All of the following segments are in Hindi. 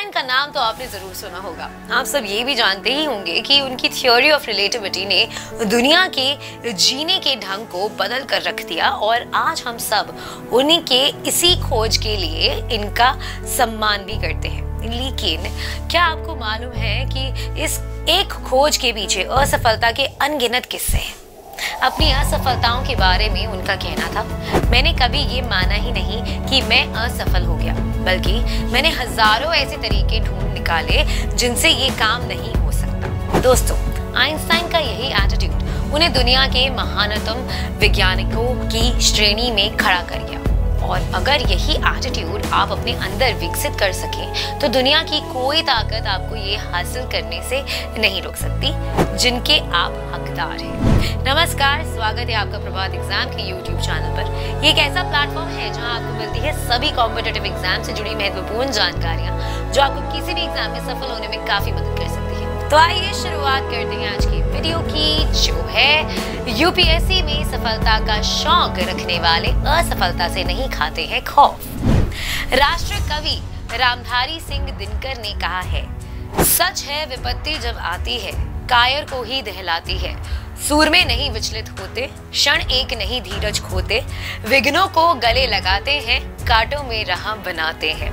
आइंस्टाइन का नाम तो आपने जरूर सुना होगा। आप सब ये भी जानते ही होंगे कि उनकी थ्योरी ऑफ रिलेटिविटी ने दुनिया के जीने के ढंग को बदल कर रख दिया और आज हम सब उन्हीं के इसी खोज के लिए इनका सम्मान भी करते हैं। लेकिन क्या आपको मालूम है कि इस एक खोज के पीछे असफलता के अनगिनत किस्से हैं। अपनी असफलताओं के बारे में उनका कहना था, मैंने कभी ये माना ही नहीं कि मैं असफल हो गया, बल्कि मैंने हजारों ऐसे तरीके ढूंढ निकाले जिनसे ये काम नहीं हो सकता। दोस्तों, आइंस्टाइन का यही एटीट्यूड उन्हें दुनिया के महानतम वैज्ञानिकों की श्रेणी में खड़ा कर गया। और अगर यही एटीट्यूड आप अपने अंदर विकसित कर सकें तो दुनिया की कोई ताकत आपको ये हासिल करने से नहीं रोक सकती जिनके आप हकदार हैं। नमस्कार, स्वागत है आपका प्रभात एग्जाम के YouTube चैनल पर। ये एक ऐसा प्लेटफॉर्म है जहां आपको मिलती है सभी कॉम्पिटिटिव एग्जाम से जुड़ी महत्वपूर्ण जानकारियां जो आपको किसी भी एग्जाम में सफल होने में काफी मदद कर सकती है। तो आइए शुरुआत करते हैं आज की वीडियो की, जो है यूपीएससी में सफलता का शौक रखने वाले असफलता से नहीं खाते हैं खौफ। राष्ट्र कवि रामधारी सिंह दिनकर ने कहा है, सच है विपत्ति जब आती है कायर को ही दहलाती है, सूरमे नहीं विचलित होते, क्षण एक नहीं धीरज खोते, विघ्नों को गले लगाते हैं, कांटों में राह बनाते हैं।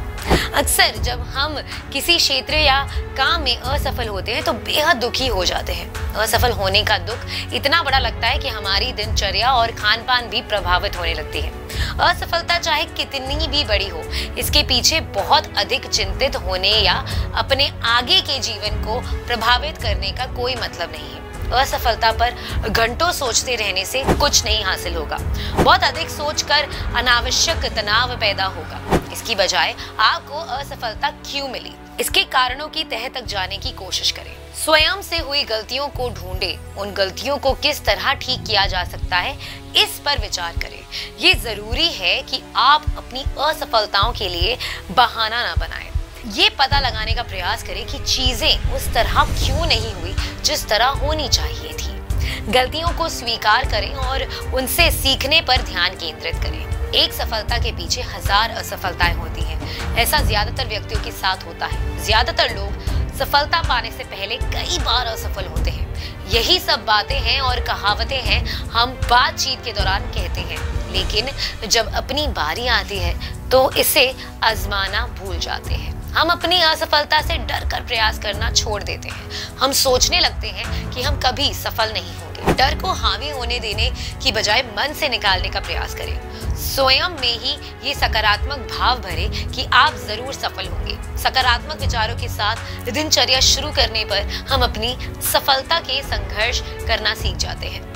अक्सर जब हम किसी क्षेत्र या काम में असफल होते हैं तो बेहद दुखी हो जाते हैं। असफल होने का दुख इतना बड़ा लगता है कि हमारी दिनचर्या और खान पान भी प्रभावित होने लगती है। असफलता चाहे कितनी भी बड़ी हो, इसके पीछे बहुत अधिक चिंतित होने या अपने आगे के जीवन को प्रभावित करने का कोई मतलब नहीं है। असफलता पर घंटों सोचते रहने से कुछ नहीं हासिल होगा। बहुत अधिक सोचकर अनावश्यक तनाव पैदा होगा। इसकी बजाय आपको असफलता क्यों मिली, इसके कारणों की तह तक जाने की कोशिश करें। स्वयं से हुई गलतियों को ढूंढें, उन गलतियों को किस तरह ठीक किया जा सकता है इस पर विचार करें। ये जरूरी है कि आप अपनी असफलताओं के लिए बहाना ना बनाएं। ये पता लगाने का प्रयास करें कि चीजें उस तरह क्यों नहीं हुई जिस तरह होनी चाहिए थी। गलतियों को स्वीकार करें और उनसे सीखने पर ध्यान केंद्रित करें। एक सफलता के पीछे हजार असफलताएं होती हैं। ऐसा ज्यादातर व्यक्तियों के साथ होता है। ज्यादातर लोग सफलता पाने से पहले कई बार असफल होते हैं। यही सब बातें हैं और कहावतें हैं हम बातचीत के दौरान कहते हैं, लेकिन जब अपनी बारी आती है तो इसे आजमाना भूल जाते हैं। हम अपनी असफलता से डर कर प्रयास करना छोड़ देते हैं। हम सोचने लगते हैं कि हम कभी सफल नहीं होंगे। डर को हावी होने देने की बजाय मन से निकालने का प्रयास करें। स्वयं में ही ये सकारात्मक भाव भरे कि आप जरूर सफल होंगे। सकारात्मक विचारों के साथ दिनचर्या शुरू करने पर हम अपनी सफलता के संघर्ष करना सीख जाते हैं।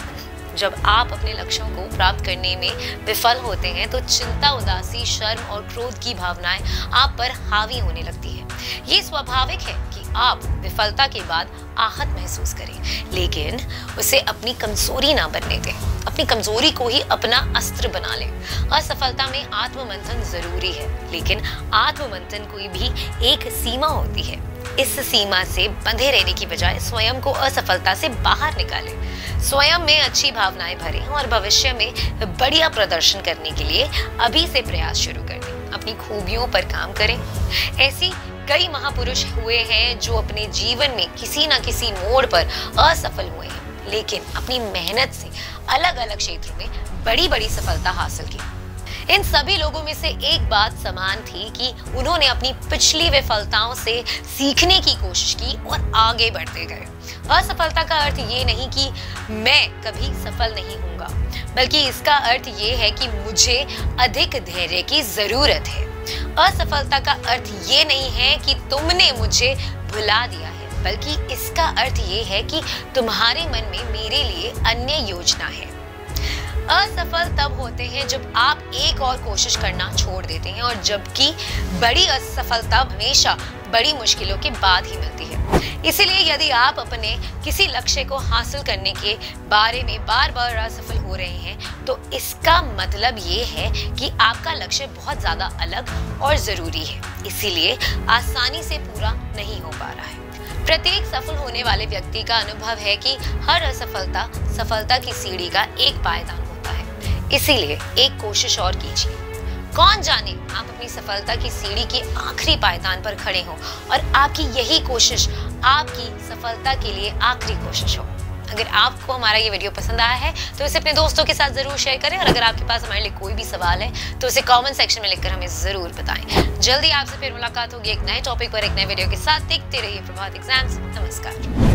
जब आप अपने लक्ष्यों को प्राप्त करने में विफल होते हैं तो चिंता, उदासी, शर्म और क्रोध की भावनाएं आप पर हावी होने लगती है। ये स्वाभाविक है कि आप विफलता के बाद आहत महसूस करें, लेकिन उसे अपनी कमजोरी ना बनने दें। अपनी कमजोरी को ही अपना अस्त्र बना लें। असफलता में आत्ममंथन जरूरी है, लेकिन आत्ममंथन की भी एक सीमा होती है। इस सीमा से बंधे रहने की बजाय स्वयं को असफलता से बाहर निकालें। स्वयं में अच्छी भावनाएं भरें और भविष्य में बढ़िया प्रदर्शन करने के लिए अभी से प्रयास शुरू कर दें। अपनी खूबियों पर काम करें। ऐसी कई महापुरुष हुए हैं जो अपने जीवन में किसी न किसी मोड़ पर असफल हुए हैं, लेकिन अपनी मेहनत से अलग अलग क्षेत्रों में बड़ी बड़ी सफलता हासिल की। इन सभी लोगों में से एक बात समान थी कि उन्होंने अपनी पिछली विफलताओं से सीखने की कोशिश की और आगे बढ़ते गए। असफलता का अर्थ ये नहीं कि मैं कभी सफल नहीं होऊंगा, बल्कि इसका अर्थ ये है कि मुझे अधिक धैर्य की जरूरत है। असफलता का अर्थ ये नहीं है कि तुमने मुझे भुला दिया है, बल्कि इसका अर्थ ये है कि तुम्हारे मन में मेरे लिए अन्य योजना है। असफल तब होते हैं जब आप एक और कोशिश करना छोड़ देते हैं, और जबकि बड़ी असफलता हमेशा बड़ी मुश्किलों के बाद ही मिलती है। इसीलिए यदि आप अपने किसी लक्ष्य को हासिल करने के बारे में बार बार असफल हो रहे हैं तो इसका मतलब ये है कि आपका लक्ष्य बहुत ज्यादा अलग और जरूरी है, इसीलिए आसानी से पूरा नहीं हो पा रहा है। प्रत्येक सफल होने वाले व्यक्ति का अनुभव है कि हर असफलता सफलता की सीढ़ी का एक पायदान होता है। इसीलिए एक कोशिश और कीजिए। कौन जाने आप अपनी सफलता की सीढ़ी के आखिरी पायदान पर खड़े हो और आपकी यही कोशिश आपकी सफलता के लिए आखिरी कोशिश हो। अगर आपको हमारा ये वीडियो पसंद आया है तो इसे अपने दोस्तों के साथ जरूर शेयर करें, और अगर आपके पास हमारे लिए कोई भी सवाल है तो उसे कमेंट सेक्शन में लिखकर हमें जरूर बताएं। जल्दी आपसे फिर मुलाकात होगी एक नए टॉपिक पर, एक नए वीडियो के साथ। देखते रहिए प्रभात एग्जाम्स। नमस्कार।